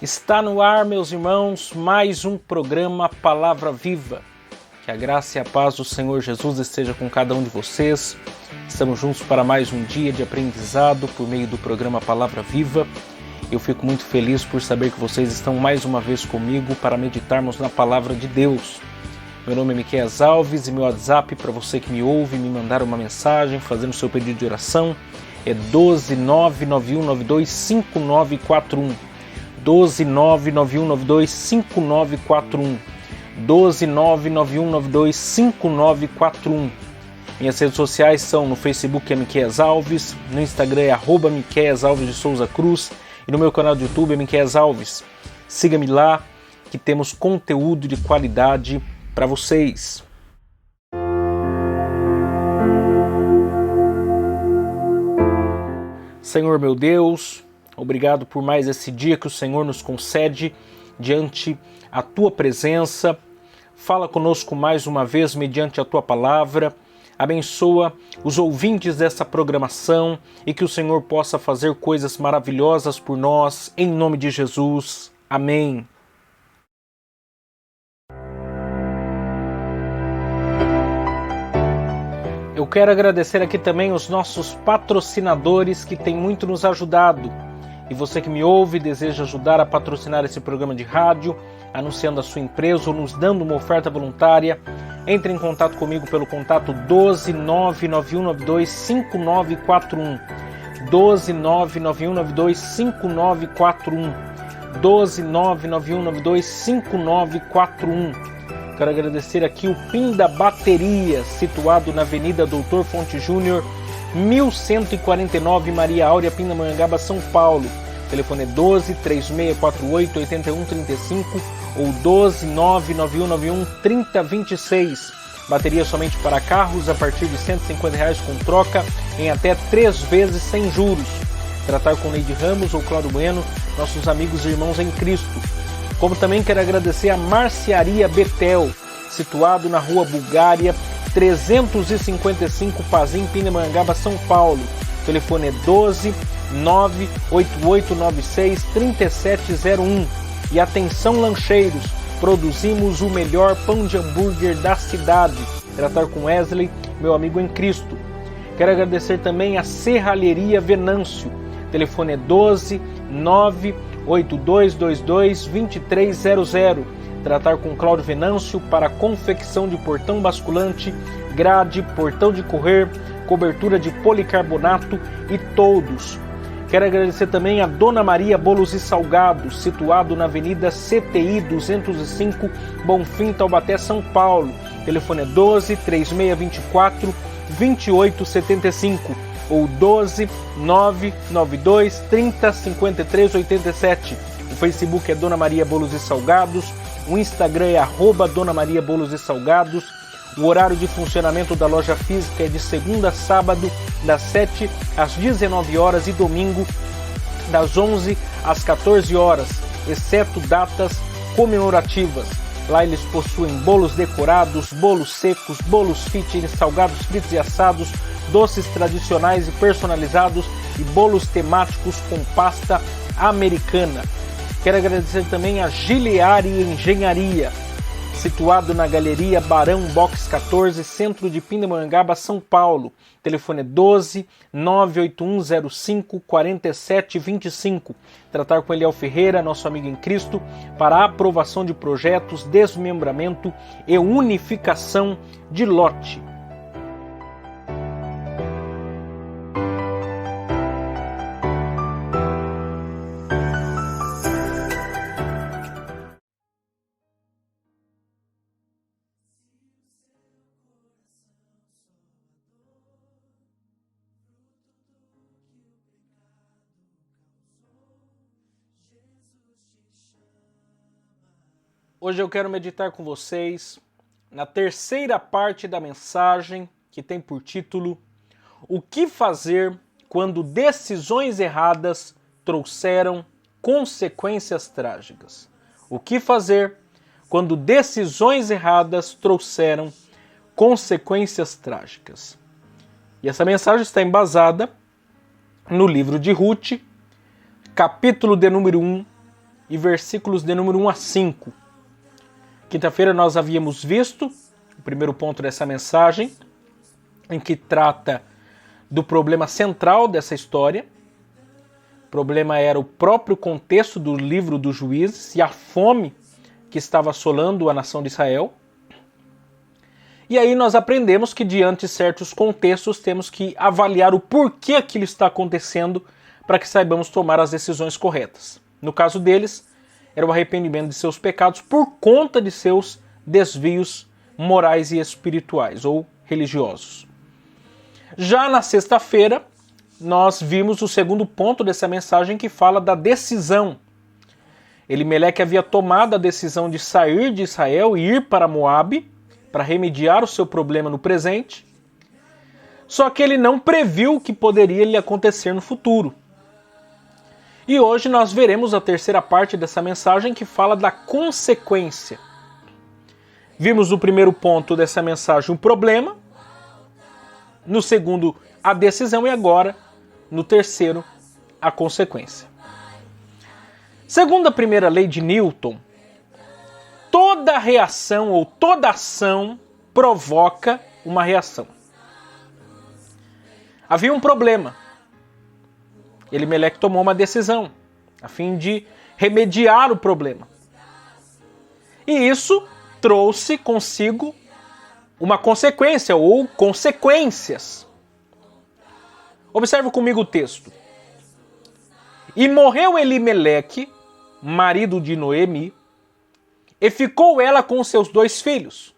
Está no ar, meus irmãos, mais um programa Palavra Viva. Que a graça e a paz do Senhor Jesus esteja com cada um de vocês. Estamos juntos para mais um dia de aprendizado por meio do programa Palavra Viva. Eu fico muito feliz por saber que vocês estão mais uma vez comigo para meditarmos na Palavra de Deus. Meu nome é Miqueias Alves e meu WhatsApp para você que me ouve, me mandar uma mensagem, fazendo seu pedido de oração, é 12991925941. 12991925941. 12991925941. Minhas redes sociais são no Facebook é Miqueias Alves, no Instagram é @Miqueias Alves de Souza Cruz e no meu canal do YouTube é Miqueias Alves. Siga-me lá que temos conteúdo de qualidade para vocês. Senhor meu Deus, obrigado por mais esse dia que o Senhor nos concede diante a Tua presença. Fala conosco mais uma vez mediante a Tua palavra. Abençoa os ouvintes dessa programação e que o Senhor possa fazer coisas maravilhosas por nós, em nome de Jesus. Amém. Eu quero agradecer aqui também os nossos patrocinadores que têm muito nos ajudado. E você que me ouve e deseja ajudar a patrocinar esse programa de rádio, anunciando a sua empresa ou nos dando uma oferta voluntária, entre em contato comigo pelo contato 12991925941. 12991925941. 12991925941. Quero agradecer aqui o Pinda Bateria, situado na Avenida Doutor Fonte Júnior, 1149, Maria Áurea, Pindamonhangaba, São Paulo. O telefone é 12-3648-8135 ou 12-99191-3026. Bateria somente para carros a partir de R$ 150 com troca em até 3 vezes sem juros. Tratar com Neide Ramos ou Cláudio Bueno, nossos amigos e irmãos em Cristo. Como também quero agradecer a Marcearia Betel, situado na Rua Bulgária, 355 Pazim, Pindamonhangaba, São Paulo. O telefone é 12-98896-3701. E atenção lancheiros, produzimos o melhor pão de hambúrguer da cidade. Tratar com Wesley, meu amigo em Cristo. Quero agradecer também a Serralheria Venâncio. O telefone é 12-98222-2300. Tratar com Cláudio Venâncio para confecção de portão basculante, grade, portão de correr, cobertura de policarbonato e toldos. Quero agradecer também a Dona Maria Bolos e Salgados, situado na Avenida CTI 205, Bonfim, Taubaté, São Paulo. O telefone é 12-3624-2875 ou 12-992-30-53-87. O Facebook é Dona Maria Bolos e Salgados. O Instagram é @Dona Maria Bolos e Salgados. O horário de funcionamento da loja física é de segunda a sábado, das 7 às 19 horas e domingo, das 11 às 14 horas, exceto datas comemorativas. Lá eles possuem bolos decorados, bolos secos, bolos fitness, salgados fritos e assados, doces tradicionais e personalizados e bolos temáticos com pasta americana. Quero agradecer também a Gileari Engenharia, situado na Galeria Barão Box 14, centro de Pindamonhangaba, São Paulo. O telefone é 12-98105-4725. Tratar com Eliel Ferreira, nosso amigo em Cristo, para a aprovação de projetos, desmembramento e unificação de lote. Hoje eu quero meditar com vocês na terceira parte da mensagem que tem por título O que fazer quando decisões erradas trouxeram consequências trágicas? O que fazer quando decisões erradas trouxeram consequências trágicas. E essa mensagem está embasada no livro de Ruth, capítulo de número 1 e versículos de número 1 a 5. Quinta-feira nós havíamos visto o primeiro ponto dessa mensagem, em que trata do problema central dessa história. O problema era o próprio contexto do livro dos Juízes e a fome que estava assolando a nação de Israel. E aí nós aprendemos que diante de certos contextos temos que avaliar o porquê aquilo está acontecendo para que saibamos tomar as decisões corretas. No caso deles, era o arrependimento de seus pecados por conta de seus desvios morais e espirituais ou religiosos. Já na sexta-feira, nós vimos o segundo ponto dessa mensagem que fala da decisão. Elimeleque havia tomado a decisão de sair de Israel e ir para Moabe, para remediar o seu problema no presente, só que ele não previu o que poderia lhe acontecer no futuro. E hoje nós veremos a terceira parte dessa mensagem que fala da consequência. Vimos no primeiro ponto dessa mensagem o problema, no segundo a decisão e agora, no terceiro, a consequência. Segundo a primeira lei de Newton, toda reação ou toda ação provoca uma reação. Havia um problema. Elimeleque tomou uma decisão a fim de remediar o problema. E isso trouxe consigo uma consequência ou consequências. Observe comigo o texto. E morreu Elimeleque, marido de Noemi, e ficou ela com seus 2 filhos,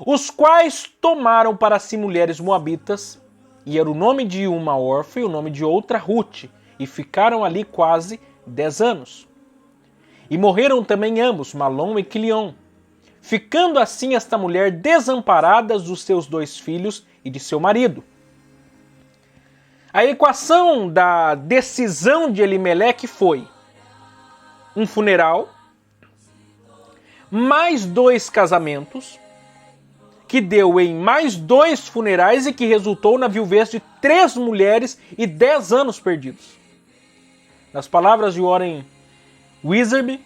os quais tomaram para si mulheres moabitas, e era o nome de uma órfã e o nome de outra Ruth, e ficaram ali quase 10 anos. E morreram também ambos, Malom e Quilion, ficando assim esta mulher desamparada dos seus 2 filhos e de seu marido. A equação da decisão de Elimeleque foi um funeral, mais 2 casamentos, que deu em mais 2 funerais e que resultou na viuvez de 3 mulheres e 10 anos perdidos. Nas palavras de Warren Wiersbe,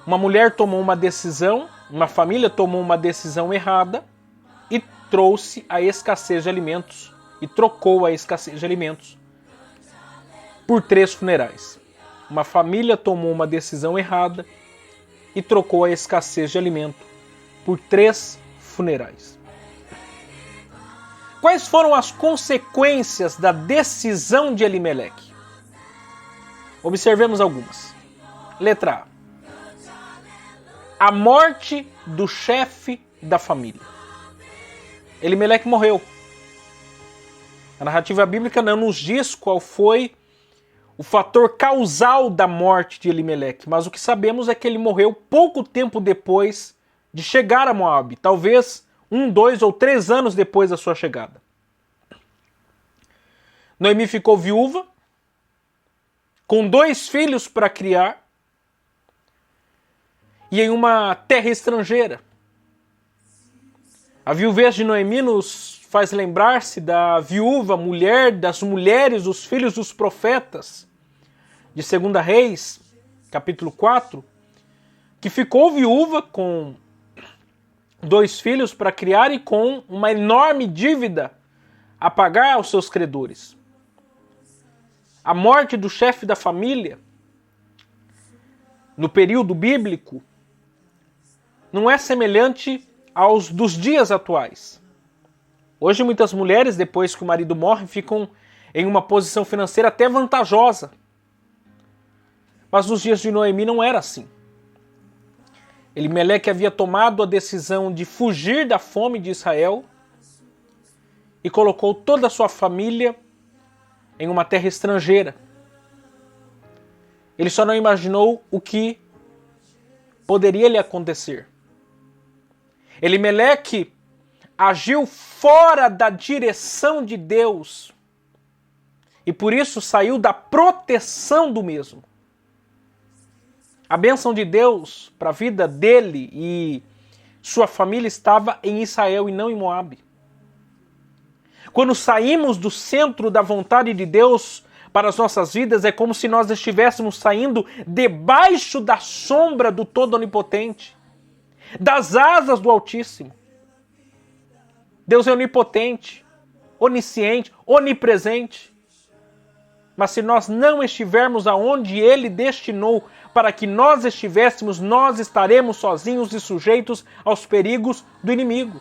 uma mulher tomou uma decisão, uma família tomou uma decisão errada e trouxe a escassez de alimentos, e trocou a escassez de alimentos por 3 funerais. Uma família tomou uma decisão errada e trocou a escassez de alimento por 3 funerais. Quais foram as consequências da decisão de Elimeleque? Observemos algumas. Letra A. A morte do chefe da família. Elimeleque morreu. A narrativa bíblica não nos diz qual foi o fator causal da morte de Elimeleque, mas o que sabemos é que ele morreu pouco tempo depois de chegar a Moabe, talvez 1, 2 ou 3 anos depois da sua chegada. Noemi ficou viúva, com 2 filhos para criar, e em uma terra estrangeira. A viuvez de Noemi nos faz lembrar-se da viúva, mulher, das mulheres, dos filhos dos profetas, de 2 Reis, capítulo 4, que ficou viúva com 2 filhos para criar e com uma enorme dívida a pagar aos seus credores. A morte do chefe da família, no período bíblico, não é semelhante aos dos dias atuais. Hoje muitas mulheres, depois que o marido morre, ficam em uma posição financeira até vantajosa. Mas nos dias de Noemi não era assim. Elimeleque havia tomado a decisão de fugir da fome de Israel e colocou toda a sua família em uma terra estrangeira. Ele só não imaginou o que poderia lhe acontecer. Elimeleque agiu fora da direção de Deus e por isso saiu da proteção do mesmo. A bênção de Deus para a vida dele e sua família estava em Israel e não em Moabe. Quando saímos do centro da vontade de Deus para as nossas vidas, é como se nós estivéssemos saindo debaixo da sombra do Todo-Onipotente, das asas do Altíssimo. Deus é onipotente, onisciente, onipresente. Mas se nós não estivermos aonde Ele destinou para que nós estivéssemos, nós estaremos sozinhos e sujeitos aos perigos do inimigo.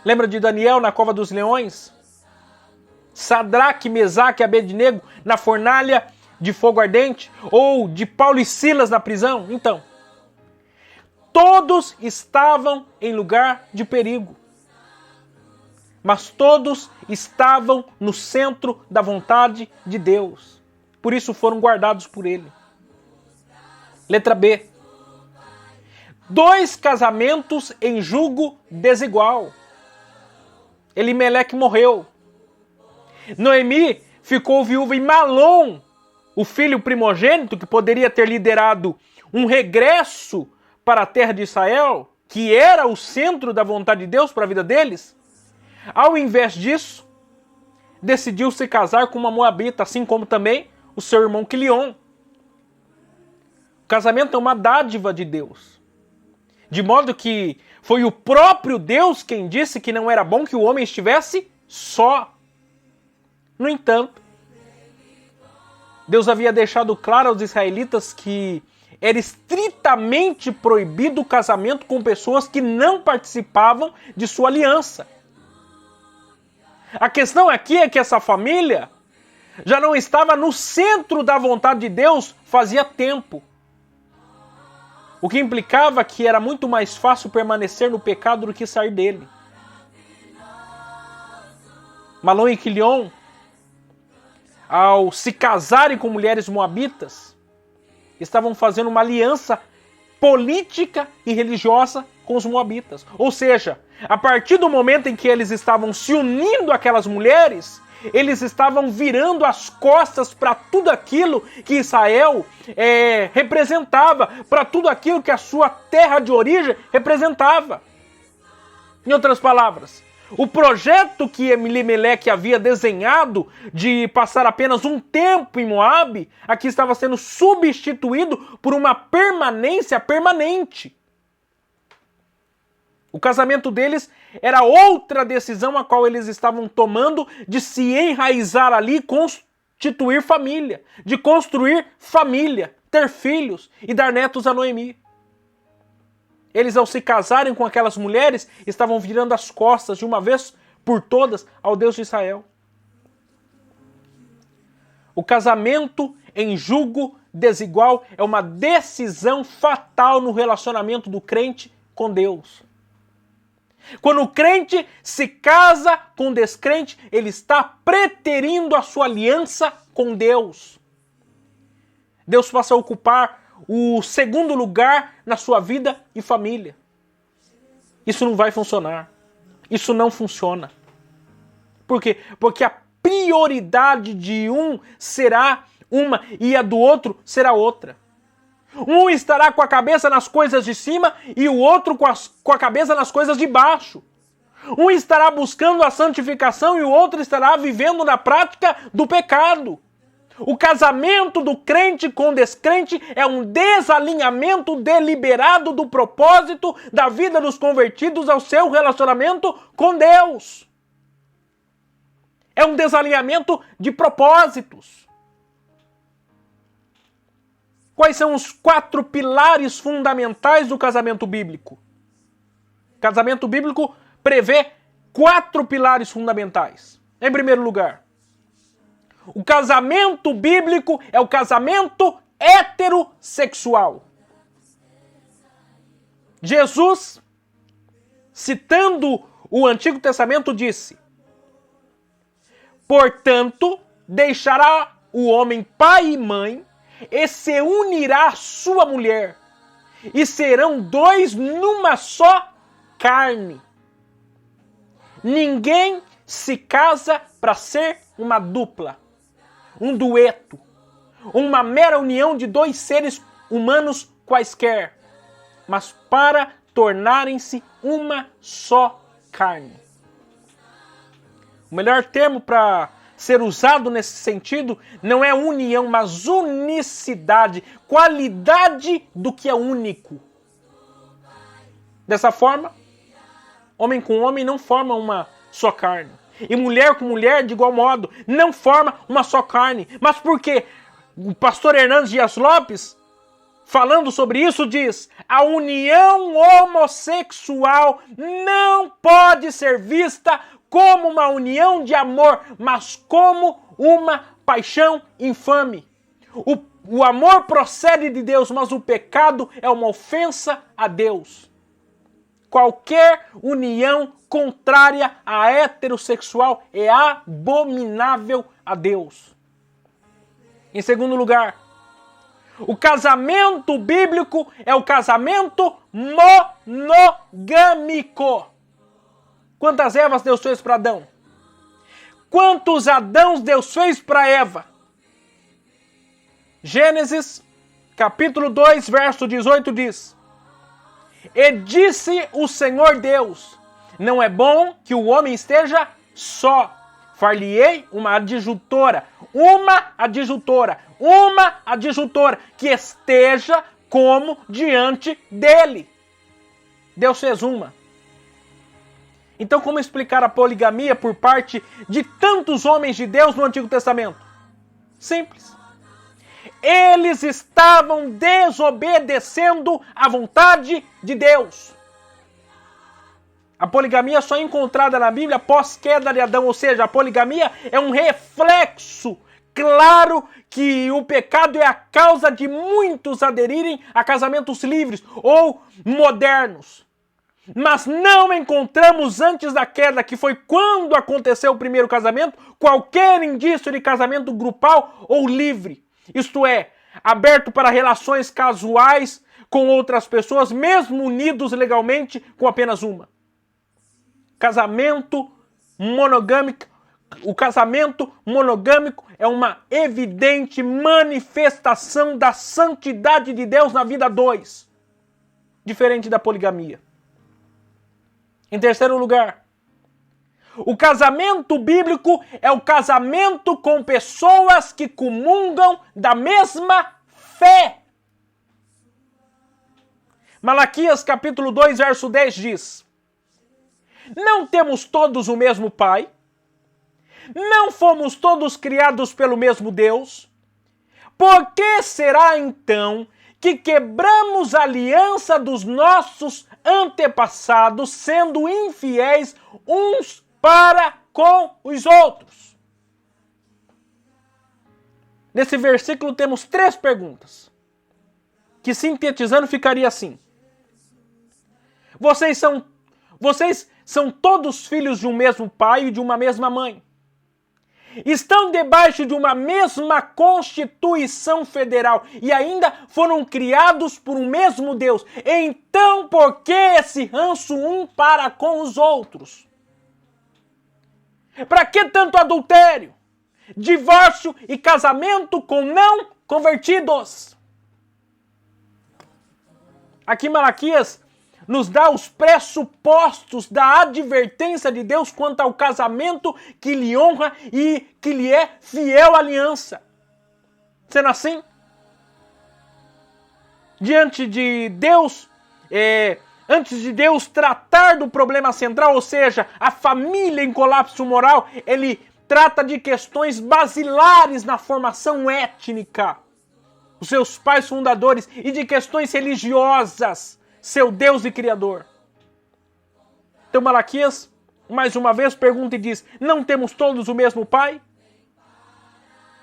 Lembra de Daniel na cova dos leões? Sadraque, Mesaque e Abednego na fornalha de fogo ardente? Ou de Paulo e Silas na prisão? Então, todos estavam em lugar de perigo. Mas todos estavam no centro da vontade de Deus. Por isso foram guardados por Ele. Letra B. 2 casamentos em julgo desigual. Elimeleque morreu. Noemi ficou viúva e Malom, o filho primogênito, que poderia ter liderado um regresso para a terra de Israel, que era o centro da vontade de Deus para a vida deles, ao invés disso, decidiu se casar com uma moabita, assim como também o seu irmão Quilion. O casamento é uma dádiva de Deus. De modo que foi o próprio Deus quem disse que não era bom que o homem estivesse só. No entanto, Deus havia deixado claro aos israelitas que era estritamente proibido o casamento com pessoas que não participavam de sua aliança. A questão aqui é que essa família já não estava no centro da vontade de Deus fazia tempo. O que implicava que era muito mais fácil permanecer no pecado do que sair dele. Malom e Quilion, ao se casarem com mulheres moabitas, estavam fazendo uma aliança política e religiosa com os moabitas. Ou seja, a partir do momento em que eles estavam se unindo àquelas mulheres, eles estavam virando as costas para tudo aquilo que Israel representava, para tudo aquilo que a sua terra de origem representava. Em outras palavras, o projeto que Elimeleque havia desenhado de passar apenas um tempo em Moabe, aqui estava sendo substituído por uma permanência permanente. O casamento deles era outra decisão a qual eles estavam tomando de se enraizar ali, constituir família, de construir família, ter filhos e dar netos a Noemi. Eles, ao se casarem com aquelas mulheres, estavam virando as costas de uma vez por todas ao Deus de Israel. O casamento em julgo desigual é uma decisão fatal no relacionamento do crente com Deus. Quando o crente se casa com o descrente, ele está preterindo a sua aliança com Deus. Deus passa a ocupar o segundo lugar na sua vida e família. Isso não vai funcionar. Isso não funciona. Por quê? Porque a prioridade de um será uma e a do outro será outra. Um estará com a cabeça nas coisas de cima e o outro com a cabeça nas coisas de baixo. Um estará buscando a santificação e o outro estará vivendo na prática do pecado. O casamento do crente com o descrente é um desalinhamento deliberado do propósito da vida dos convertidos ao seu relacionamento com Deus. É um desalinhamento de propósitos. Quais são os 4 pilares fundamentais do casamento bíblico? O casamento bíblico prevê 4 pilares fundamentais. Em primeiro lugar, o casamento bíblico é o casamento heterossexual. Jesus, citando o Antigo Testamento, disse: portanto, deixará o homem pai e mãe e se unirá à sua mulher, e serão 2 numa só carne. Ninguém se casa para ser uma dupla, um dueto, uma mera união de 2 seres humanos quaisquer. mas para tornarem-se uma só carne. O melhor termo para ser usado nesse sentido não é união, mas unicidade, qualidade do que é único. Dessa forma, homem com homem não forma uma só carne. E mulher com mulher, de igual modo, não forma uma só carne. Mas por quê? O pastor Hernandes Dias Lopes, falando sobre isso, diz: a união homossexual não pode ser vista como uma união de amor, mas como uma paixão infame. O amor procede de Deus, mas o pecado é uma ofensa a Deus. Qualquer união contrária à heterossexual é abominável a Deus. Em segundo lugar, o casamento bíblico é o casamento monogâmico. Quantas Evas Deus fez para Adão? Quantos Adãos Deus fez para Eva? Gênesis, capítulo 2, verso 18 diz: e disse o Senhor Deus, não é bom que o homem esteja só. Far-lhe-ei uma adjutora, que esteja como diante dele. Deus fez uma. Então, como explicar a poligamia por parte de tantos homens de Deus no Antigo Testamento? Simples. Eles estavam desobedecendo à vontade de Deus. A poligamia só é encontrada na Bíblia após queda de Adão, ou seja, a poligamia é um reflexo claro que o pecado é a causa de muitos aderirem a casamentos livres ou modernos. Mas não encontramos antes da queda, que foi quando aconteceu o primeiro casamento, qualquer indício de casamento grupal ou livre. Isto é, aberto para relações casuais com outras pessoas, mesmo unidos legalmente com apenas uma. Casamento monogâmico. O casamento monogâmico é uma evidente manifestação da santidade de Deus na vida a dois, diferente da poligamia. Em terceiro lugar, o casamento bíblico é o casamento com pessoas que comungam da mesma fé. Malaquias capítulo 2, verso 10 diz: não temos todos o mesmo Pai? Não fomos todos criados pelo mesmo Deus? Por que será então que quebramos a aliança dos nossos antepassados, sendo infiéis uns para com os outros? Nesse versículo temos 3 perguntas, que sintetizando ficaria assim: Vocês são todos filhos de um mesmo pai e de uma mesma mãe. Estão debaixo de uma mesma Constituição Federal e ainda foram criados por um mesmo Deus. Então, por que esse ranço um para com os outros? Para que tanto adultério, divórcio e casamento com não convertidos? Aqui Malaquias nos dá os pressupostos da advertência de Deus quanto ao casamento que lhe honra e que lhe é fiel à aliança. Sendo assim, diante de Deus, antes de Deus tratar do problema central, ou seja, a família em colapso moral, ele trata de questões basilares na formação étnica, os seus pais fundadores, e de questões religiosas, seu Deus e Criador. Então Malaquias, mais uma vez, pergunta e diz: não temos todos o mesmo Pai?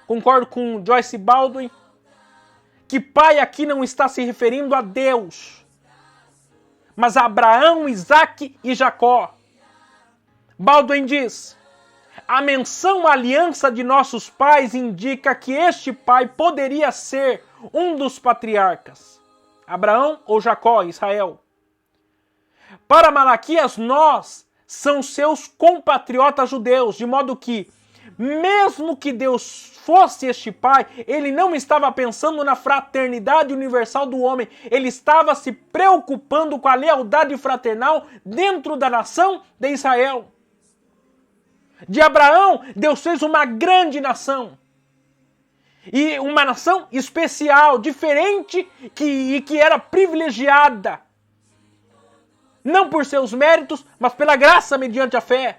Concordo com Joyce Baldwin, que pai aqui não está se referindo a Deus, mas a Abraão, Isaque e Jacó. Baldwin diz: a menção à aliança de nossos pais indica que este pai poderia ser um dos patriarcas, Abraão ou Jacó, Israel. Para Malaquias, nós são seus compatriotas judeus, de modo que mesmo que Deus fosse este pai, ele não estava pensando na fraternidade universal do homem, ele estava se preocupando com a lealdade fraternal dentro da nação de Israel. De Abraão, Deus fez uma grande nação. E uma nação especial, diferente e que era privilegiada. Não por seus méritos, mas pela graça mediante a fé.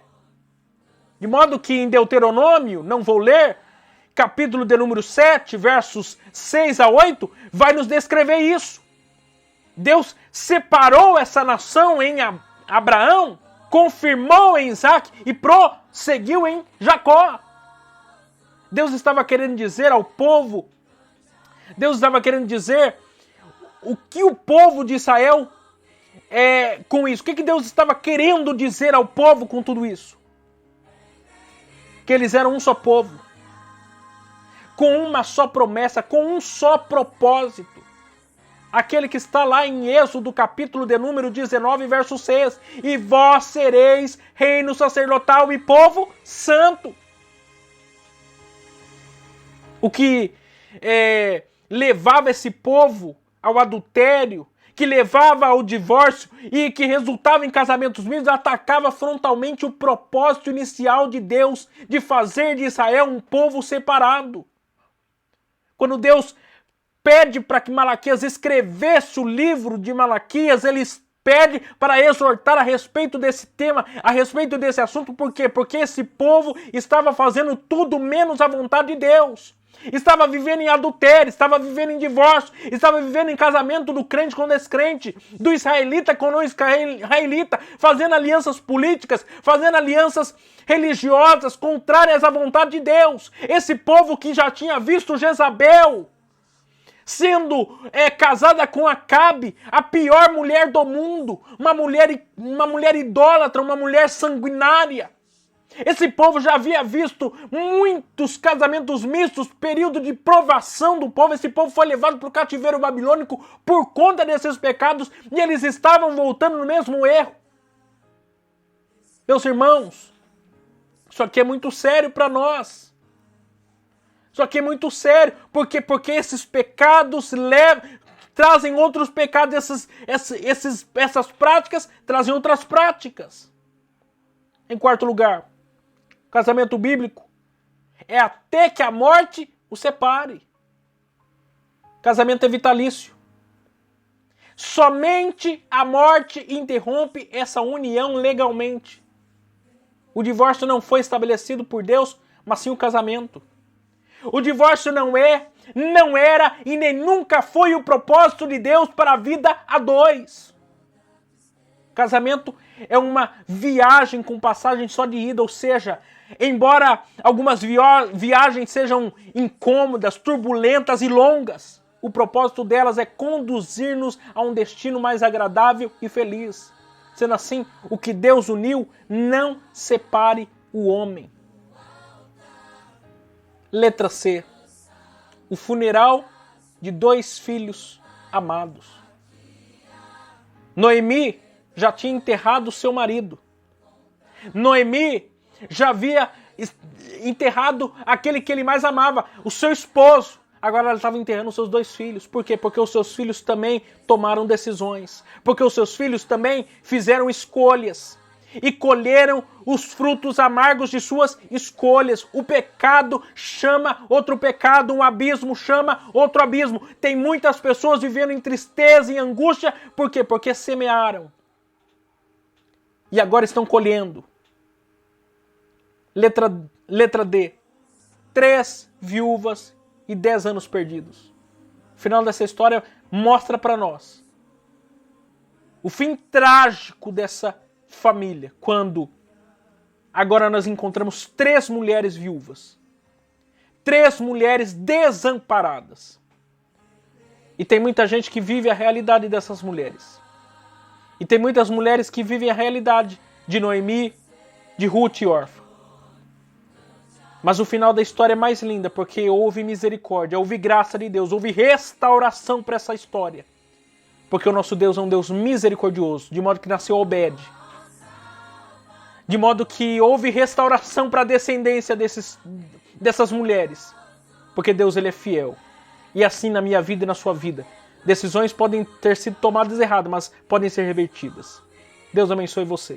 De modo que em Deuteronômio, não vou ler, capítulo de número 7, versos 6 a 8, vai nos descrever isso. Deus separou essa nação em Abraão, confirmou em Isaac e prosseguiu em Jacó. Deus estava querendo dizer ao povo, Deus estava querendo dizer o que o povo de Israel com isso. O que Deus estava querendo dizer ao povo com tudo isso? Que eles eram um só povo, com uma só promessa, com um só propósito. Aquele que está lá em Êxodo, capítulo de número 19, verso 6. E vós sereis reino sacerdotal e povo santo. O que levava esse povo ao adultério, que levava ao divórcio e que resultava em casamentos mistos, atacava frontalmente o propósito inicial de Deus de fazer de Israel um povo separado. Quando Deus pede para que Malaquias escrevesse o livro de Malaquias, ele pede para exortar a respeito desse tema, a respeito desse assunto. Por quê? Porque esse povo estava fazendo tudo menos a vontade de Deus. Estava vivendo em adultério, estava vivendo em divórcio, estava vivendo em casamento do crente com descrente, do israelita com não israelita, fazendo alianças políticas, fazendo alianças religiosas contrárias à vontade de Deus. Esse povo que já tinha visto Jezabel sendo casada com Acabe, a pior mulher do mundo, uma mulher idólatra, uma mulher sanguinária. Esse povo já havia visto muitos casamentos mistos, período de provação do povo. Esse povo foi levado para o cativeiro babilônico por conta desses pecados e eles estavam voltando no mesmo erro. Meus irmãos, isso aqui é muito sério para nós. Isso aqui é muito sério, porque esses pecados trazem outros pecados, essas práticas trazem outras práticas. Em quarto lugar, casamento bíblico é até que a morte o separe. Casamento é vitalício. Somente a morte interrompe essa união legalmente. O divórcio não foi estabelecido por Deus, mas sim o casamento. O divórcio não era e nem nunca foi o propósito de Deus para a vida a dois. Casamento é uma viagem com passagem só de ida, ou seja, embora algumas viagens sejam incômodas, turbulentas e longas, o propósito delas é conduzir-nos a um destino mais agradável e feliz. Sendo assim, o que Deus uniu, não separe o homem. Letra C. O funeral de 2 filhos amados. Noemi já tinha enterrado seu marido. Noemi já havia enterrado aquele que ele mais amava, o seu esposo. Agora ela estava enterrando os seus 2 filhos. Por quê? Porque os seus filhos também tomaram decisões. Porque os seus filhos também fizeram escolhas. E colheram os frutos amargos de suas escolhas. O pecado chama outro pecado, um abismo chama outro abismo. Tem muitas pessoas vivendo em tristeza e angústia. Por quê? Porque semearam. E agora estão colhendo. Letra D. 3 viúvas e 10 anos perdidos. O final dessa história mostra para nós o fim trágico dessa família, quando agora nós encontramos 3 mulheres viúvas, 3 mulheres desamparadas. E tem muita gente que vive a realidade dessas mulheres. E tem muitas mulheres que vivem a realidade de Noemi, de Ruth e Orfa. Mas o final da história é mais linda, porque houve misericórdia, houve graça de Deus, houve restauração para essa história. Porque o nosso Deus é um Deus misericordioso, de modo que nasceu Obed. De modo que houve restauração para a descendência dessas mulheres. Porque Deus, ele é fiel. E assim na minha vida e na sua vida. Decisões podem ter sido tomadas erradas, mas podem ser revertidas. Deus abençoe você.